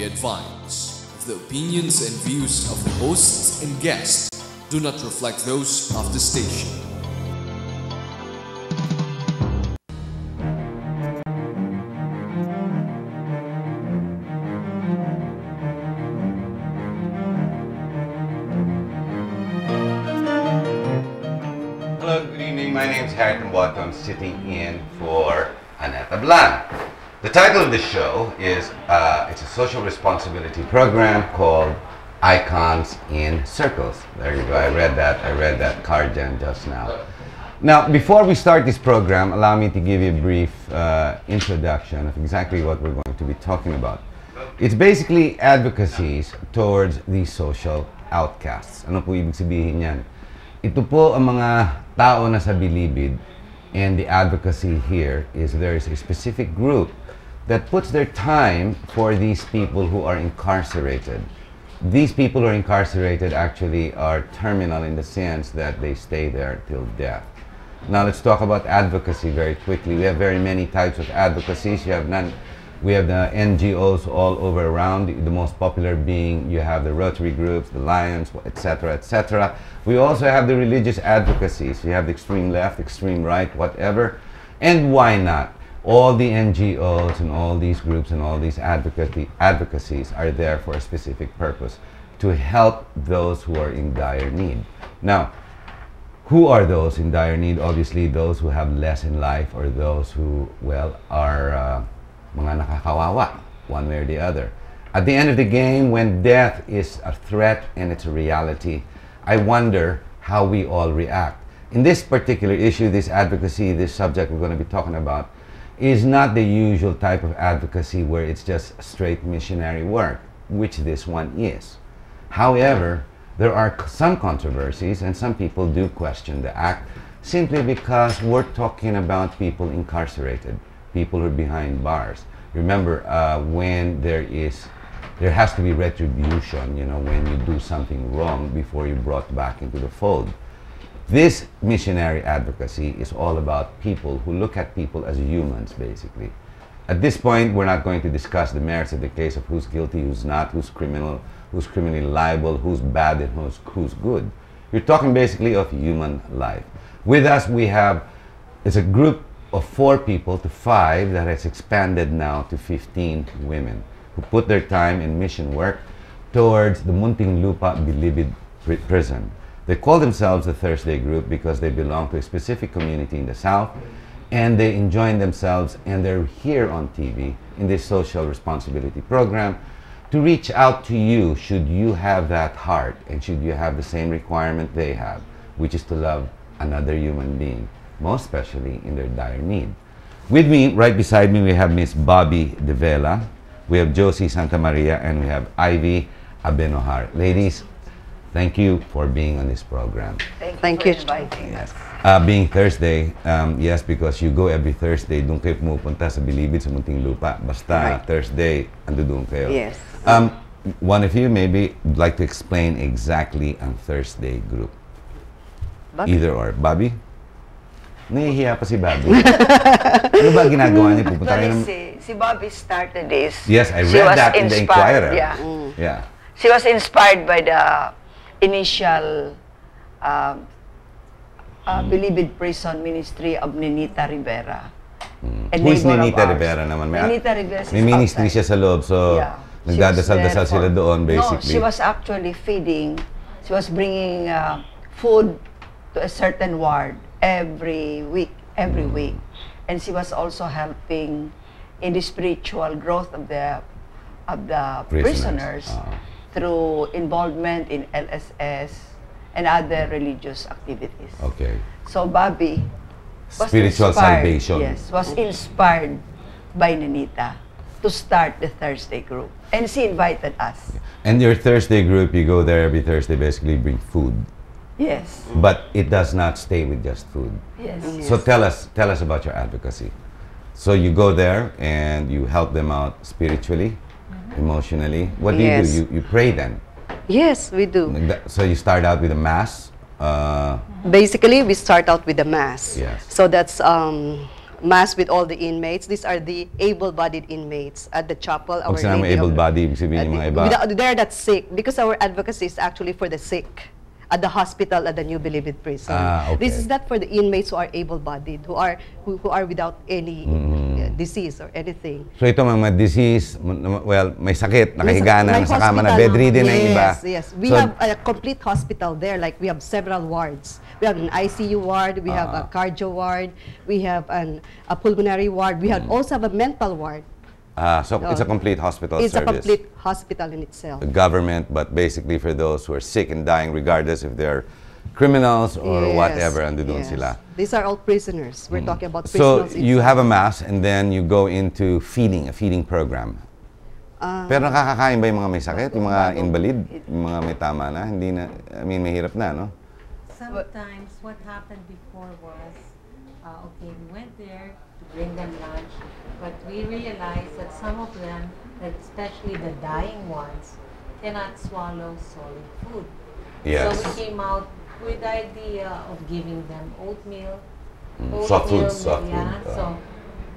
We advise the opinions and views of the hosts and guests do not reflect those of the station. Hello, good evening. My name is Tambuatco. I'm sitting in for Aneta Blan. The title of the show is it's a social responsibility program called IKONS in Circles. There you go. I read that card just now. Now, before we start this program, allow me to give you a brief introduction of exactly what we're going to be talking about. It's basically advocacies towards these social outcasts. Ano po ibig sabihin yan? Ito po ang mga tao na sa bilibid, and the advocacy here is there is a specific group that puts their time for these people who are incarcerated. These people who are incarcerated actually are terminal in the sense that they stay there till death. Now let's talk about advocacy very quickly. We have very many types of advocacies. We have the NGOs all over around. The most popular being you have the Rotary groups, the Lions, etc., etc. We also have the religious advocacies. You have the extreme left, extreme right, whatever. And why not? All the NGOs and all these groups and all these advocacies are there for a specific purpose, to help those who are in dire need. Now, who are those in dire need? Obviously, those who have less in life, or those who, well, are mga nakakawawa, one way or the other. At the end of the game, when death is a threat and it's a reality, I wonder how we all react. In this particular issue, this advocacy, this subject we're going to be talking about, is not the usual type of advocacy where it's just straight missionary work, which this one is. However, there are some controversies, and some people do question the act simply because we're talking about people incarcerated, people who are behind bars. Remember, when there has to be retribution, you know, when you do something wrong before you're brought back into the fold. This missionary advocacy is all about people who look at people as humans, basically. At this point, we're not going to discuss the merits of the case of who's guilty, who's not, who's criminal, who's criminally liable, who's bad, and who's good. You're talking basically of human life. With us, it's a group of 4 people to 5 that has expanded now to 15 women who put their time in mission work towards the Muntinlupa Bilibid prison. They call themselves the Thursday Group because they belong to a specific community in the South, and they enjoy themselves, and they're here on TV in this social responsibility program to reach out to you should you have that heart, and should you have the same requirement they have, which is to love another human being, most especially in their dire need. With me, right beside me, we have Miss Bobby De Vela, we have Josie Santa Maria, and we have Ivy Abenojar. Ladies, thank you for being on this program. Thank you for inviting us. Being Thursday, yes, because you go every Thursday, doon kayo pumupunta sa Bilibid, sa Muntinlupa. Basta right. Thursday, ando doon kayo. Yes. One of you maybe would like to explain exactly ang Thursday Group. Bobby? Either or. Bobby? Nahihiya pa si Bobby. Ano ba ginagawa niya? Pupunta kayo ng... Si Bobby started this. Yes, I read that in the Inquirer. Yeah. Yeah. She was inspired by the initial Bilibid Prison Ministry of Ninita Rivera. Who is Ninita Rivera naman? Ninita Rivera is may ministry siya sa loob, so yeah. Nagdadasal-dasal sila doon, basically. No, she was actually feeding, she was bringing food to a certain ward every week. And she was also helping in the spiritual growth of the prisoners. Through involvement in LSS and other religious activities. Okay. So Bobby was spiritual salvation. Yes, was inspired by Ninita to start the Thursday Group, and she invited us. And your Thursday Group, you go there every Thursday, basically bring food. Yes. But it does not stay with just food. Yes. So tell us about your advocacy. So you go there and you help them out spiritually, emotionally. What do you do? You pray then? Yes, we do. So you start out with a mass? Basically, we start out with the mass. Yes. So that's Mass with all the inmates. These are the able-bodied inmates at the chapel. Pag sinabi able-bodied, ibig sabihin yung mga iba. They're not sick because our advocacy is actually for the sick at the hospital at the New Believed Prison. Okay. This is not for the inmates who are able-bodied, who are without any disease or anything. So ito mga disease, well, may sakit, nakahiga na, nasa kama na, bedridden na iba. Yes. We have a complete hospital there. Like we have several wards. We have an ICU ward, we have a cardio ward, we have a pulmonary ward, we have also have a mental ward. So it's a complete hospital service. It's a complete hospital in itself. The government, but basically for those who are sick and dying, regardless if they're criminals or whatever, ando doon sila. These are all prisoners. We're talking about So prisoners. you have a mass and then you go into feeding, a feeding program. Pero nakakakain ba yung mga may sakit, yung mga invalid, yung mga may tama na? Hindi na, I mean, mahirap na, no? Sometimes what happened before was, okay, we went there to bring them lunch, but we realized that some of them, especially the dying ones, cannot swallow solid food. Yes. So we came out with the idea of giving them oatmeal. Soft foods. So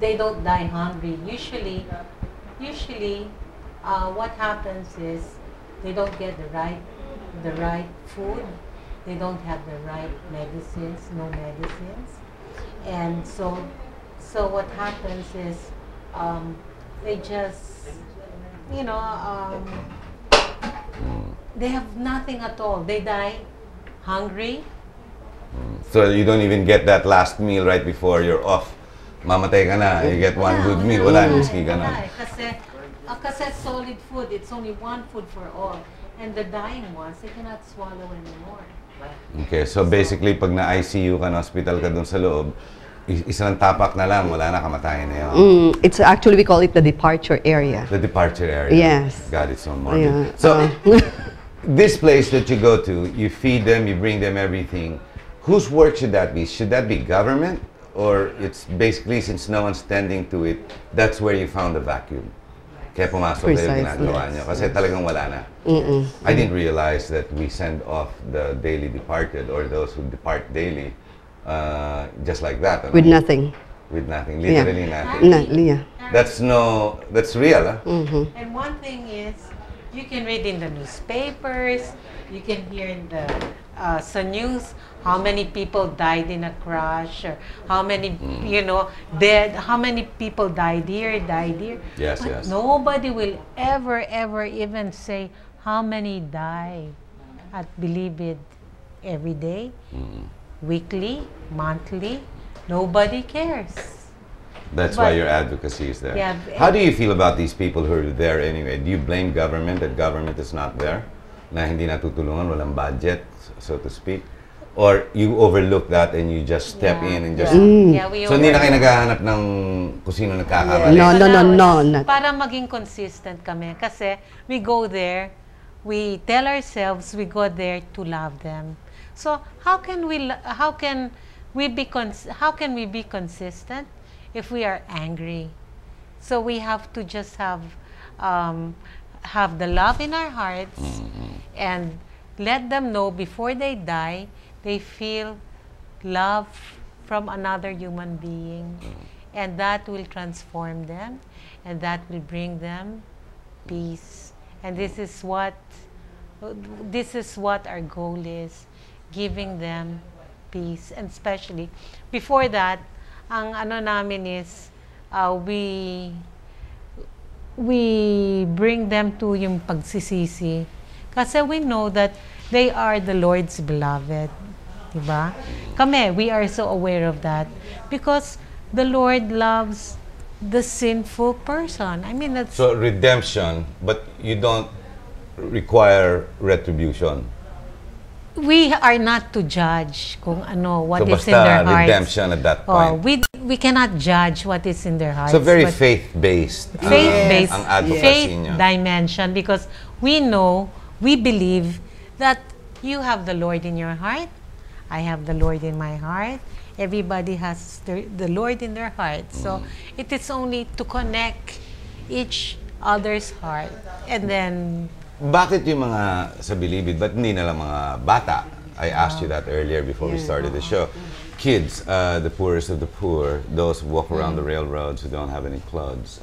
they don't die hungry. Usually, what happens is they don't get the right food. They don't have the right medicines, no medicines. And so what happens is they just, they have nothing at all. They die hungry. So you don't even get that last meal right before you're off. Mamatay ka na, you get one good meal, wala, miski ka na. Kasi solid food, it's only one food for all. And the dying ones, they cannot swallow anymore. Okay, so basically, pag na-ICU ka, na-hospital ka dun sa loob, isang tapak na lang, wala na, kamatayan na yun. It's actually, we call it the departure area. The departure area. Yes. God, it's so morbid. So, this place that you go to, you feed them, you bring them everything. Whose work should that be? Should that be government? Or it's basically, since no one's tending to it, that's where you found the vacuum? Kaya pumasok kayo ginagawa nyo. Kasi talagang wala na. I didn't realize that we send off the daily departed or those who depart daily just like that. With nothing. With nothing. Literally nothing. That's real. Huh? And one thing is, you can read in the newspapers, you can hear in the news how many people died in a crash, or how many, dead, how many people died here. Yes, but yes. Nobody will ever even say how many die at Believe It every day, weekly, monthly. Nobody cares. That's why your advocacy is there. Yeah, how do you feel about these people who are there anyway? Do you blame government that government is not there? Na hindi natutulungan, walang budget, so to speak? Or you overlook that and you just step in and just... So hindi na kayo naghahanap ng kung sino nagkakamali? No. Para maging consistent kami. Kasi we go there, we tell ourselves we go there to love them. So how can we be consistent if we are angry? So we have to just have the love in our hearts and let them know before they die, they feel love from another human being, and that will transform them, and that will bring them peace. And this is what our goal is, giving them peace. And especially before that, ang namin is we bring them to yung pagsisisi, kasi we know that they are the Lord's beloved. Diba? Kami, we are so aware of that because the Lord loves the sinful person. I mean, that's... So, redemption, but you don't require retribution. We are not to judge kung what so is in their hearts. Redemption at that point. We cannot judge what is in their hearts. So, very faith-based. Faith-based. Ang advocacy niyo. Dimension, because we believe that you have the Lord in your heart. I have the Lord in my heart. Everybody has the Lord in their heart. So it is only to connect each other's heart. And then... Bakit yung mga sa Bilibid, ba't hindi na lang mga bata? I asked you that earlier before we started the show. kids, the poorest of the poor, those who walk around the railroads who don't have any clothes.